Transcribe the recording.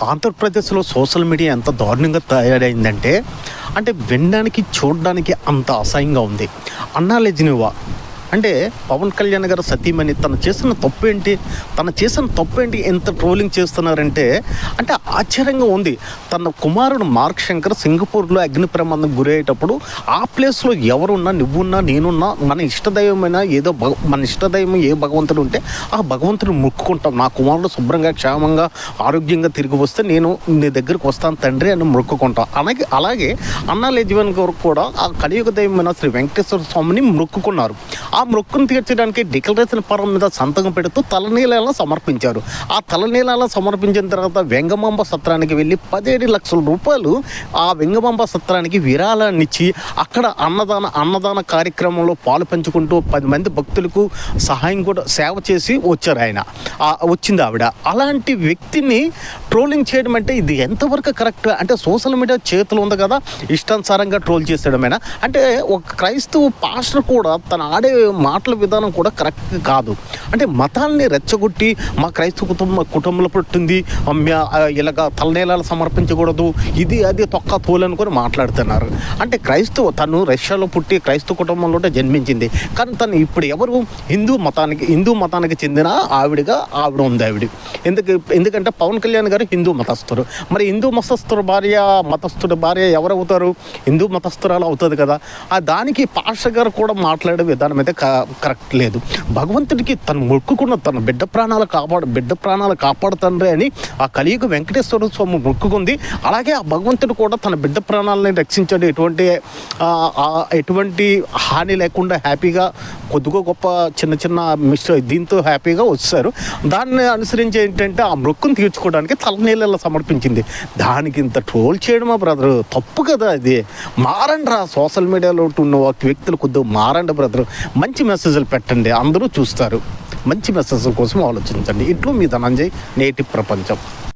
ఆంధ్రప్రదేశ్లో social media ఎంత దారుణంగా తయారైందంటే వినడానికి చూడడానికి అంత అసహ్యంగా ఉంది. అన్నా లెజినోవా అంటే పవన్ కళ్యాణ్ గారు సతీమణి తను చేసిన తప్పేంటి ఎంత ట్రోలింగ్ చేస్తున్నారంటే ఆశ్చర్యంగా ఉంది. తన కుమారుడు మార్క్ శంకర్ సింగపూర్లో అగ్ని ప్రమాదం గురయ్యేటప్పుడు ఆ ప్లేస్లో ఎవరున్నా, నువ్వున్నా, నేనున్నా, మన ఇష్టదైవమైన మన ఇష్టదైవం ఏ భగవంతుడు ఉంటే ఆ భగవంతుడు మొక్కుకుంటాం. నా కుమారుడు శుభ్రంగా క్షేమంగా ఆరోగ్యంగా తిరిగి వస్తే నేను నీ దగ్గరికి వస్తాను తండ్రి అని మొక్కుకుంటాం. అలాగే అన్నా లెజినోవా గారు కూడా ఆ కలియుగ దైవమైన శ్రీ వెంకటేశ్వర స్వామిని మొక్కుకున్నారు. ఆ మొక్కును తీర్చడానికి డిక్లరేషన్ ఫారం మీద సంతకం పెడుతూ తలనీలాలను సమర్పించారు. ఆ తలనీలాలను సమర్పించిన తర్వాత వెంగమాంబ సత్రానికి వెళ్ళి 17 లక్షల రూపాయలు ఆ వెంగమాంబ సత్రానికి విరాళాన్ని ఇచ్చి అక్కడ అన్నదాన కార్యక్రమంలో పాలు పంచుకుంటూ 10 మంది భక్తులకు సహాయం కూడా సేవ చేసి వచ్చారు. వచ్చింది ఆవిడ. అలాంటి వ్యక్తిని ట్రోలింగ్ చేయడం ఇది ఎంతవరకు కరెక్ట్? సోషల్ మీడియా చేతులు ఉంది కదా, ఇష్టానుసారంగా ట్రోల్ చేసేయడమేనా? ఒక క్రైస్తవ పాస్టర్ కూడా తన ఆడే మాటల విధానం కూడా కరెక్ట్ కాదు. మతాల్ని రెచ్చగొట్టి మా క్రైస్తవ కుటుంబంలో పుట్టింది ఇలాగా తలనీలాలు సమర్పించకూడదు, ఇది అది తొక్క తోలని కూడా మాట్లాడుతున్నారు. తను రష్యాలో పుట్టి క్రైస్తవ కుటుంబంలో జన్మించింది. కానీ తను ఇప్పుడు ఎవరు హిందూ మతానికి చెందిన ఆవిడ ఉంది. ఎందుకంటే పవన్ కళ్యాణ్ గారు హిందూ మతస్థుడు. మరి హిందూ మతస్థుడి భార్య ఎవరు అవుతారు? హిందూ మతస్థురాలు అవుతుంది కదా. దానికి పాస్టర్ గారు కూడా మాట్లాడే విధానం అయితే కరెక్ట్ లేదు. భగవంతుడికి తను మొక్కుకున్న తన బిడ్డ ప్రాణాలు కాపాడుతండ్రి అని ఆ కలియుగ వెంకటేశ్వర స్వామి మొక్కుకుంది. అలాగే ఆ భగవంతుడు కూడా తన బిడ్డ ప్రాణాలని రక్షించాడు. ఎటువంటి హాని లేకుండా హ్యాపీగా కొద్దిగా గొప్ప చిన్న దీంతో హ్యాపీగా వచ్చారు. దాన్ని అనుసరించి ఆ మొక్కును తీర్చుకోవడానికి తలనీళ్ళలో సమర్పించింది. దానికి ఇంత ట్రోల్ చేయడమా బ్రదరు? తప్పు కదా అది. మారండి రా, సోషల్ మీడియాలో ఉన్న వ్యక్తులు కొద్దిగా మారండి బ్రదరు. మంచి మెసేజ్లు పెట్టండి, అందరూ చూస్తారు. మంచి మెసేజ్ల కోసం ఆలోచించండి. ఇట్లు మీ ధనంజయ్, నేటి ప్రపంచం.